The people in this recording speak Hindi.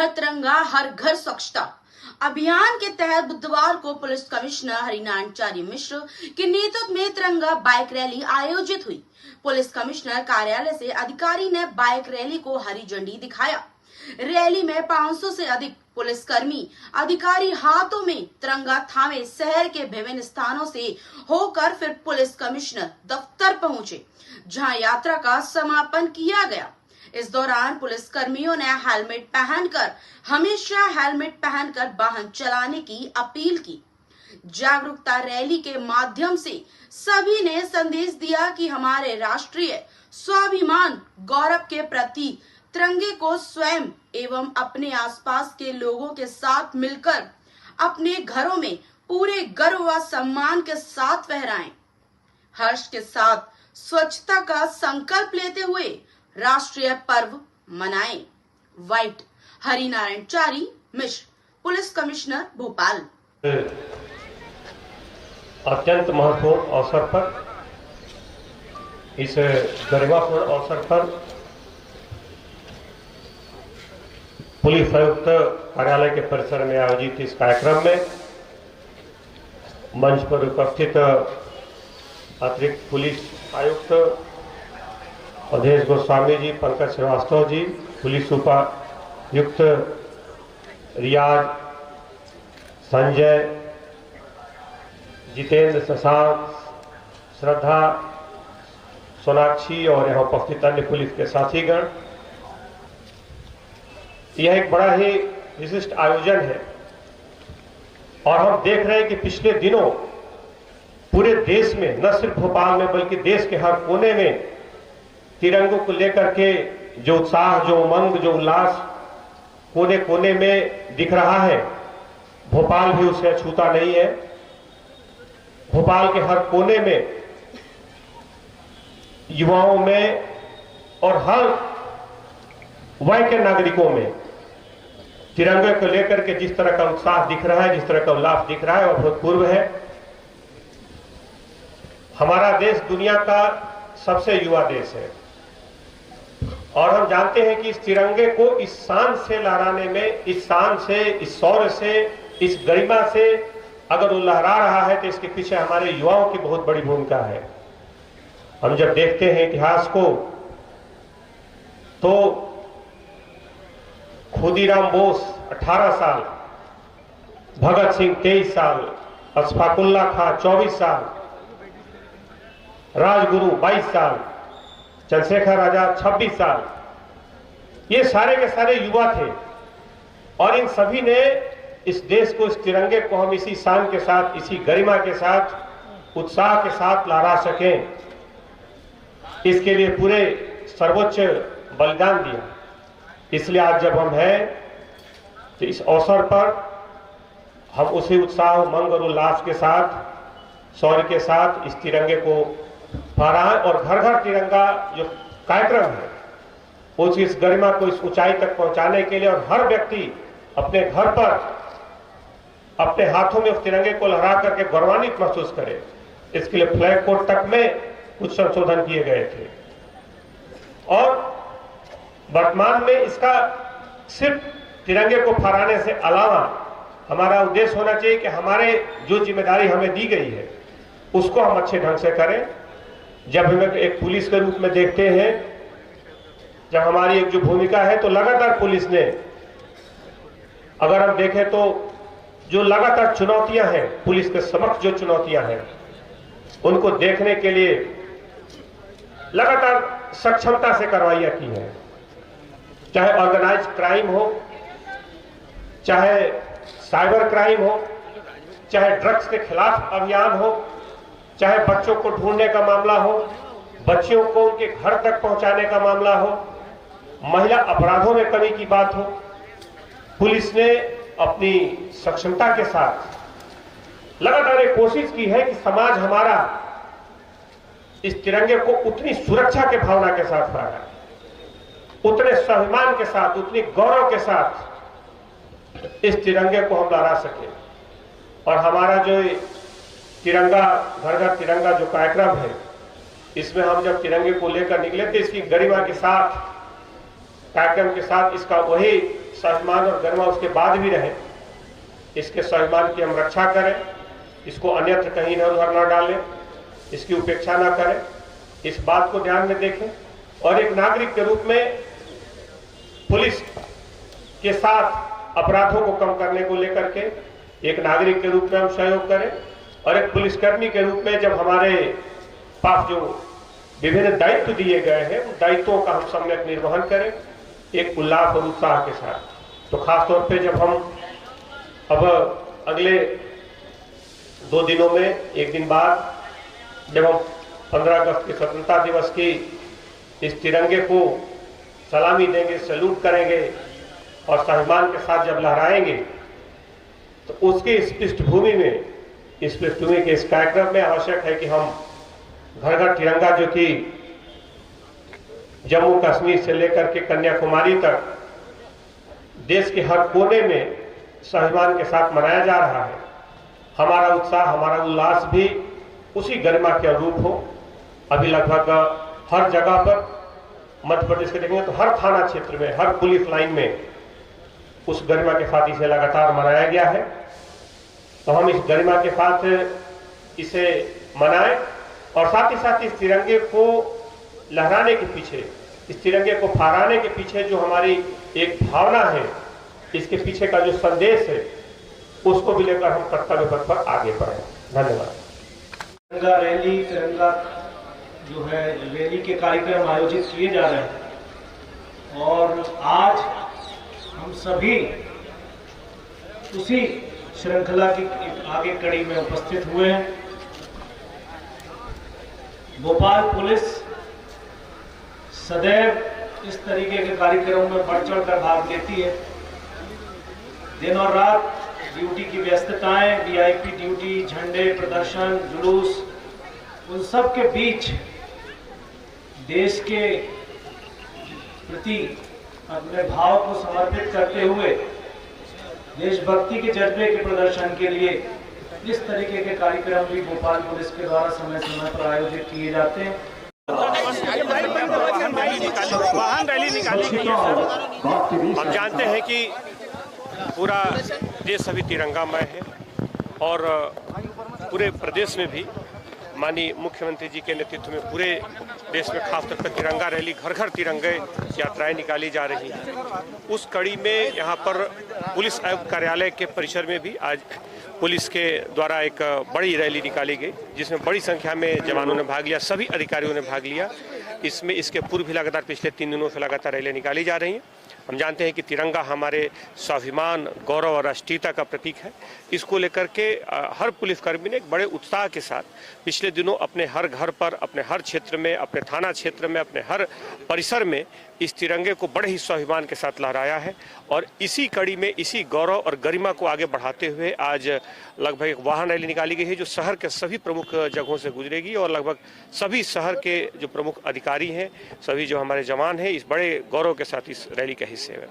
घर तिरंगा हर घर स्वच्छता अभियान के तहत बुधवार को पुलिस कमिश्नर हरिनारायण मिश्र के नेतृत्व में तिरंगा बाइक रैली आयोजित हुई। पुलिस कमिश्नर कार्यालय से अधिकारी ने बाइक रैली को हरी झंडी दिखाया। रैली में 500 से अधिक पुलिसकर्मी अधिकारी हाथों में तिरंगा थामे शहर के विभिन्न स्थानों से होकर फिर पुलिस कमिश्नर दफ्तर पहुंचे, जहां यात्रा का समापन किया गया। इस दौरान पुलिस कर्मियों ने हेलमेट पहनकर वाहन चलाने की अपील की। जागरूकता रैली के माध्यम से सभी ने संदेश दिया कि हमारे राष्ट्रीय स्वाभिमान गौरव के प्रति तिरंगे को स्वयं एवं अपने आसपास के लोगों के साथ मिलकर अपने घरों में पूरे गर्व व सम्मान के साथ फहराएं। हर्ष के साथ स्वच्छता का संकल्प लेते हुए राष्ट्रीय पर्व मनाएं। वाइट हरिनारायण मिश्र, पुलिस कमिश्नर भोपाल। अत्यंत महत्वपूर्ण अवसर पर, इस गरिमापूर्ण अवसर पर पुलिस आयुक्त कार्यालय के परिसर में आयोजित इस कार्यक्रम में मंच पर उपस्थित अतिरिक्त पुलिस आयुक्त अवधेश गोस्वामी जी, पंकज श्रीवास्तव जी, पुलिस उपायुक्त रियाज, संजय, जितेंद्र, शशांक, श्रद्धा, सोनाक्षी और यहाँ उपस्थित अन्य पुलिस के साथीगण, यह एक बड़ा ही विशिष्ट आयोजन है और हम देख रहे हैं कि पिछले दिनों पूरे देश में, न सिर्फ भोपाल में बल्कि देश के हर कोने में तिरंगों को लेकर के जो उत्साह, जो उमंग, जो उल्लास कोने कोने में दिख रहा है, भोपाल भी उसे अछूता नहीं है। भोपाल के हर कोने में युवाओं में और हर वय के नागरिकों में तिरंगे को लेकर के जिस तरह का उत्साह दिख रहा है, जिस तरह का उल्लास दिख रहा है, वह अभूतपूर्व है। हमारा देश दुनिया का सबसे युवा देश है और हम जानते हैं कि इस तिरंगे को इस शान से लहराने में, इस शान से, इस शौर्य से, इस गरिमा से अगर वो लहरा रहा है तो इसके पीछे हमारे युवाओं की बहुत बड़ी भूमिका है। हम जब देखते हैं इतिहास को तो खुदीराम बोस 18 साल, भगत सिंह 23 साल, अशफाकुल्ला खां 24 साल, राजगुरु 22 साल, चंद्रशेखर आजाद 26 साल, ये सारे के सारे युवा थे और इन सभी ने इस देश को, इस तिरंगे को हम इसी शान के साथ, इसी गरिमा के साथ, उत्साह के साथ लहरा सकें, इसके लिए पूरे सर्वोच्च बलिदान दिया। इसलिए आज जब हम हैं तो इस अवसर पर हम उसी उत्साह, उमंग और उल्लास के साथ, शौर्य के साथ इस तिरंगे को फहराएं और घर घर तिरंगा जो कार्यक्रम है इस गरिमा को इस ऊंचाई तक पहुंचाने के लिए और हर व्यक्ति अपने घर पर अपने हाथों में उस तिरंगे को लहरा करके गौरवान्वित महसूस करे, इसके लिए फ्लैग कोड तक में कुछ संशोधन किए गए थे और वर्तमान में इसका सिर्फ तिरंगे को फहराने से अलावा हमारा उद्देश्य होना चाहिए कि हमारे जो जिम्मेदारी हमें दी गई है उसको हम अच्छे ढंग से करें। जब हमें एक पुलिस के रूप में देखते हैं, जब हमारी एक जो भूमिका है, तो लगातार पुलिस ने, अगर हम देखें तो जो लगातार चुनौतियां हैं, पुलिस के समक्ष जो चुनौतियां हैं, उनको देखने के लिए लगातार सक्षमता से कार्रवाइयां की हैं। चाहे ऑर्गेनाइज क्राइम हो, चाहे साइबर क्राइम हो, चाहे ड्रग्स के खिलाफ अभियान हो, चाहे बच्चों को ढूंढने का मामला हो, बच्चियों को उनके घर तक पहुंचाने का मामला हो, महिला अपराधों में कमी की बात हो, पुलिस ने अपनी सक्षमता के साथ लगातार एक कोशिश की है कि समाज हमारा इस तिरंगे को उतनी सुरक्षा के भावना के साथ फहराए, उतने स्वाभिमान के साथ, उतनी गौरव के साथ इस तिरंगे को हम लहरा सके। और हमारा जो तिरंगा, घर घर तिरंगा जो कार्यक्रम है, इसमें हम जब तिरंगे को लेकर निकले थे, इसकी गरिमा के साथ, कार्यक्रम के साथ इसका वही स्वाभिमान और गरिमा उसके बाद भी रहे, इसके स्वाभिमान की हम रक्षा करें, इसको अन्यत्र कहीं इधर उधर न डालें, इसकी उपेक्षा न करें, इस बात को ध्यान में देखें और एक नागरिक के रूप में पुलिस के साथ अपराधों को कम करने को लेकर के एक नागरिक के रूप में हम सहयोग करें और एक पुलिसकर्मी के रूप में जब हमारे पास जो विभिन्न दायित्व दिए गए हैं उन दायित्वों का हम सम्यक निर्वहन करें एक उल्लास और उत्साह के साथ। तो खास तौर पे जब हम अब अगले 2 दिनों में, एक दिन बाद जब हम 15 अगस्त के स्वतंत्रता दिवस की इस तिरंगे को सलामी देंगे, सैल्यूट करेंगे और स्वाभिमान के साथ जब लहराएंगे, तो उसके इस पृष्ठभूमि में, इस पृष्ठभूमि के इस कार्यक्रम में आवश्यक है कि हम घर घर तिरंगा जो कि जम्मू कश्मीर से लेकर के कन्याकुमारी तक देश के हर कोने में स्वाभिमान के साथ मनाया जा रहा है, हमारा उत्साह, हमारा उल्लास भी उसी गरिमा के अनुरूप हो। अभी लगभग हर जगह पर मध्य प्रदेश के देखेंगे तो हर थाना क्षेत्र में, हर पुलिस लाइन में उस गरिमा के साथ इसे लगातार मनाया गया है। तो हम इस गरिमा के साथ इसे मनाएं और साथ ही साथ इस तिरंगे को लहराने के पीछे, इस तिरंगे को फहराने के पीछे जो हमारी एक भावना है, इसके पीछे का जो संदेश है, उसको भी लेकर हम कर्तव्य पथ पर आगे बढ़ें। धन्यवाद। तिरंगा रैली, तिरंगा जो है रैली के कार्यक्रम आयोजित किए जा रहे हैं और आज हम सभी उसी श्रृंखला की आगे कड़ी में उपस्थित हुए हैं। भोपाल पुलिस सदैव इस तरीके के कार्यक्रमों में बढ़ चढ़ कर भाग लेती है। दिन और रात ड्यूटी की व्यस्तताएं, वीआईपी ड्यूटी, झंडे प्रदर्शन, जुलूस, उन सब के बीच देश के प्रति अपने भाव को समर्पित करते हुए देशभक्ति के जज्बे के प्रदर्शन के लिए इस तरीके के कार्यक्रम भी भोपाल पुलिस के द्वारा समय समय पर आयोजित किए जाते हैं। वाहन रैली निकाली गई है। हम जानते हैं कि पूरा देश अभी तिरंगामय है और पूरे प्रदेश में भी माननीय मुख्यमंत्री जी के नेतृत्व में पूरे देश में खासतौर पर तिरंगा रैली, घर घर तिरंगे यात्राएं निकाली जा रही हैं। उस कड़ी में यहाँ पर पुलिस आयुक्त कार्यालय के परिसर में भी आज पुलिस के द्वारा एक बड़ी रैली निकाली गई, जिसमें बड़ी संख्या में जवानों ने भाग लिया, सभी अधिकारियों ने भाग लिया। इसमें इसके पूर्व भी लगातार पिछले 3 दिनों से लगातार रैलियां निकाली जा रही हैं। हम जानते हैं कि तिरंगा हमारे स्वाभिमान, गौरव और राष्ट्रीयता का प्रतीक है। इसको लेकर के हर पुलिसकर्मी ने एक बड़े उत्साह के साथ पिछले दिनों अपने हर घर पर, अपने हर क्षेत्र में, अपने थाना क्षेत्र में, अपने हर परिसर में इस तिरंगे को बड़े ही स्वाभिमान के साथ लहराया है। और इसी कड़ी में, इसी गौरव और गरिमा को आगे बढ़ाते हुए आज लगभग एक वाहन रैली निकाली गई है, जो शहर के सभी प्रमुख जगहों से गुजरेगी और लगभग सभी शहर के जो प्रमुख अधिकारी हैं, सभी जो हमारे जवान हैं, इस बड़े गौरव के साथ इस रैली के हिस्से में।